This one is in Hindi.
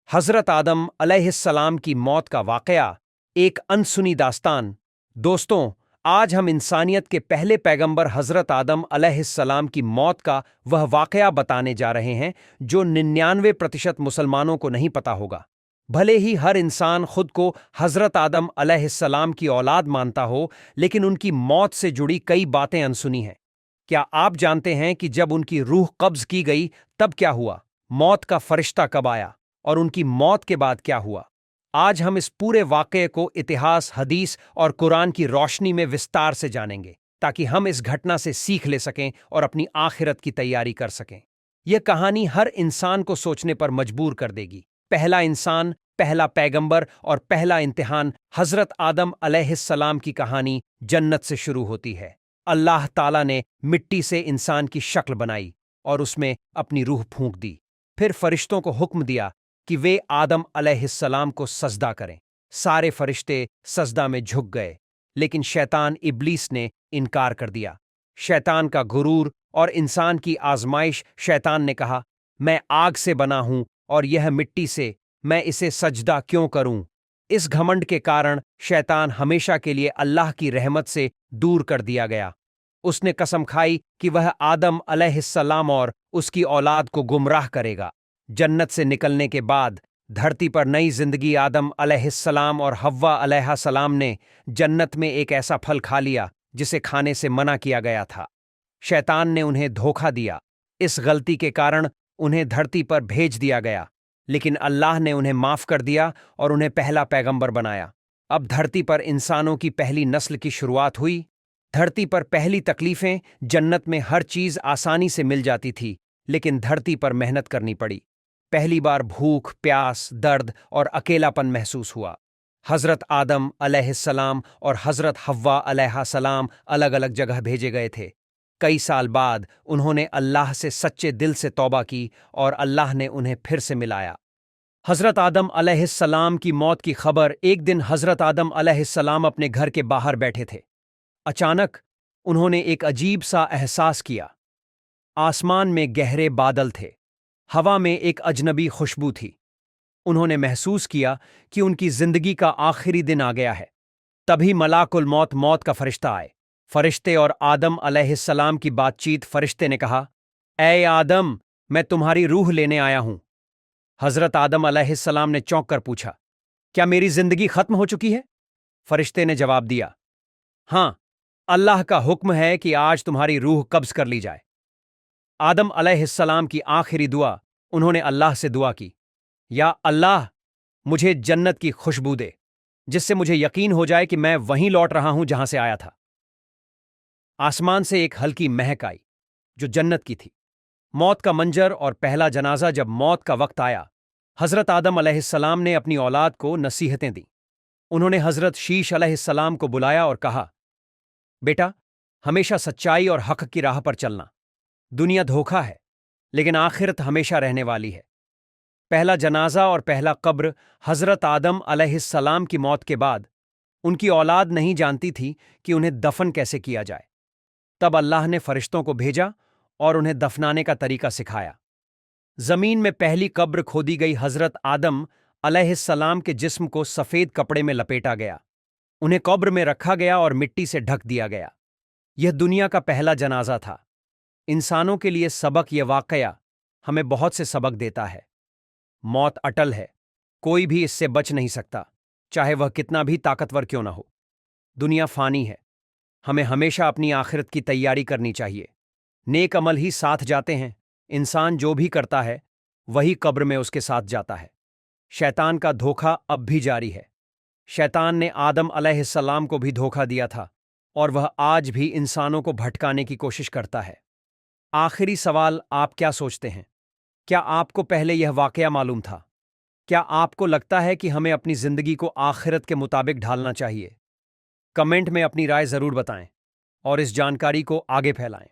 हज़रत आदम अलैहिस्सलाम की मौत का वाक़या, एक अनसुनी दास्तान। दोस्तों, आज हम इंसानियत के पहले पैगंबर हज़रत आदम अलैहिस्सलाम की मौत का वह वाक़या बताने जा रहे हैं जो 99% मुसलमानों को नहीं पता होगा। भले ही हर इंसान खुद को हज़रत आदम अलैहिस्सलाम की औलाद मानता हो, लेकिन उनकी मौत से जुड़ी कई बातें अनसुनी हैं। क्या आप जानते हैं कि जब उनकी रूह कब्ज़ की गई तब क्या हुआ? मौत का फरिश्ता कब आया और उनकी मौत के बाद क्या हुआ? आज हम इस पूरे वाक़ये को इतिहास, हदीस और कुरान की रोशनी में विस्तार से जानेंगे, ताकि हम इस घटना से सीख ले सकें और अपनी आखिरत की तैयारी कर सकें। यह कहानी हर इंसान को सोचने पर मजबूर कर देगी। पहला इंसान, पहला पैगंबर और पहला इम्तिहान, हज़रत आदम अलैहिस्सलाम की कहानी जन्नत से शुरू होती है। अल्लाह ताला ने मिट्टी से इंसान की शक्ल बनाई और उसमें अपनी रूह फूंक दी। फिर फरिश्तों को हुक्म दिया कि वे आदम अलैहिस्सलाम को सजदा करें। सारे फरिश्ते सजदा में झुक गए, लेकिन शैतान इब्लीस ने इनकार कर दिया। शैतान का गुरूर और इंसान की आजमाइश। शैतान ने कहा, मैं आग से बना हूं और यह मिट्टी से, मैं इसे सजदा क्यों करूं? इस घमंड के कारण शैतान हमेशा के लिए अल्लाह की रहमत से दूर कर दिया गया। उसने कसम खाई कि वह आदम अलैहिस्सलाम और उसकी औलाद को गुमराह करेगा। जन्नत से निकलने के बाद धरती पर नई जिंदगी। आदम अलैहिस्सलाम और हव्वा अलैहिस्सलाम ने जन्नत में एक ऐसा फल खा लिया जिसे खाने से मना किया गया था। शैतान ने उन्हें धोखा दिया। इस गलती के कारण उन्हें धरती पर भेज दिया गया, लेकिन अल्लाह ने उन्हें माफ कर दिया और उन्हें पहला पैगंबर बनाया। अब धरती पर इंसानों की पहली नस्ल की शुरुआत हुई। धरती पर पहली तकलीफें। जन्नत में हर चीज आसानी से मिल जाती थी, लेकिन धरती पर मेहनत करनी पड़ी। पहली बार भूख, प्यास, दर्द और अकेलापन महसूस हुआ। हज़रत आदम अलैहिस्सलाम और हज़रत हव्वा अलैहिस्सलाम अलग अलग जगह भेजे गए थे। कई साल बाद उन्होंने अल्लाह से सच्चे दिल से तौबा की और अल्लाह ने उन्हें फिर से मिलाया। हज़रत आदम अलैहिस्सलाम की मौत की खबर। एक दिन हज़रत आदम अलैहिस्सलाम अपने घर के बाहर बैठे थे। अचानक उन्होंने एक अजीब सा एहसास किया। आसमान में गहरे बादल थे, हवा में एक अजनबी खुशबू थी। उन्होंने महसूस किया कि उनकी जिंदगी का आखिरी दिन आ गया है। तभी मलाकुल मौत, मौत का फरिश्ता आए। फरिश्ते और आदम अलैहिस्सलाम की बातचीत। फरिश्ते ने कहा, ऐ आदम, मैं तुम्हारी रूह लेने आया हूं। हज़रत आदम अलैहिस्सलाम ने चौंक कर पूछा, क्या मेरी जिंदगी खत्म हो चुकी है? फरिश्ते ने जवाब दिया, हां, अल्लाह का हुक्म है कि आज तुम्हारी रूह कब्ज कर ली जाए। आदम अलैहिस्सलाम की आखिरी दुआ। उन्होंने अल्लाह से दुआ की, या अल्लाह, मुझे जन्नत की खुशबू दे, जिससे मुझे यकीन हो जाए कि मैं वहीं लौट रहा हूं जहां से आया था। आसमान से एक हल्की महक आई, जो जन्नत की थी। मौत का मंजर और पहला जनाजा। जब मौत का वक्त आया, हज़रत आदम अलैहिस्सलाम ने अपनी औलाद को नसीहतें दी। उन्होंने हज़रत शीश अलैहिस्सलाम को बुलाया और कहा, बेटा, हमेशा सच्चाई और हक की राह पर चलना। दुनिया धोखा है, लेकिन आखिरत हमेशा रहने वाली है। पहला जनाजा और पहला कब्र। हज़रत आदम अलैहिस्सलाम की मौत के बाद उनकी औलाद नहीं जानती थी कि उन्हें दफन कैसे किया जाए। तब अल्लाह ने फरिश्तों को भेजा और उन्हें दफनाने का तरीका सिखाया। जमीन में पहली कब्र खोदी गई। हज़रत आदम अलैहिस्सलाम के जिस्म को सफ़ेद कपड़े में लपेटा गया। उन्हें कब्र में रखा गया और मिट्टी से ढक दिया गया। यह दुनिया का पहला जनाजा था। इंसानों के लिए सबक। यह वाक़या हमें बहुत से सबक देता है। मौत अटल है, कोई भी इससे बच नहीं सकता, चाहे वह कितना भी ताकतवर क्यों ना हो। दुनिया फ़ानी है, हमें हमेशा अपनी आखिरत की तैयारी करनी चाहिए। नेक अमल ही साथ जाते हैं। इंसान जो भी करता है, वही कब्र में उसके साथ जाता है। शैतान का धोखा अब भी जारी है। शैतान ने आदम अलैहिस्सलाम को भी धोखा दिया था और वह आज भी इंसानों को भटकाने की कोशिश करता है। आखिरी सवाल, आप क्या सोचते हैं? क्या आपको पहले यह वाकया मालूम था? क्या आपको लगता है कि हमें अपनी जिंदगी को आखिरत के मुताबिक ढालना चाहिए? कमेंट में अपनी राय जरूर बताएं और इस जानकारी को आगे फैलाएं।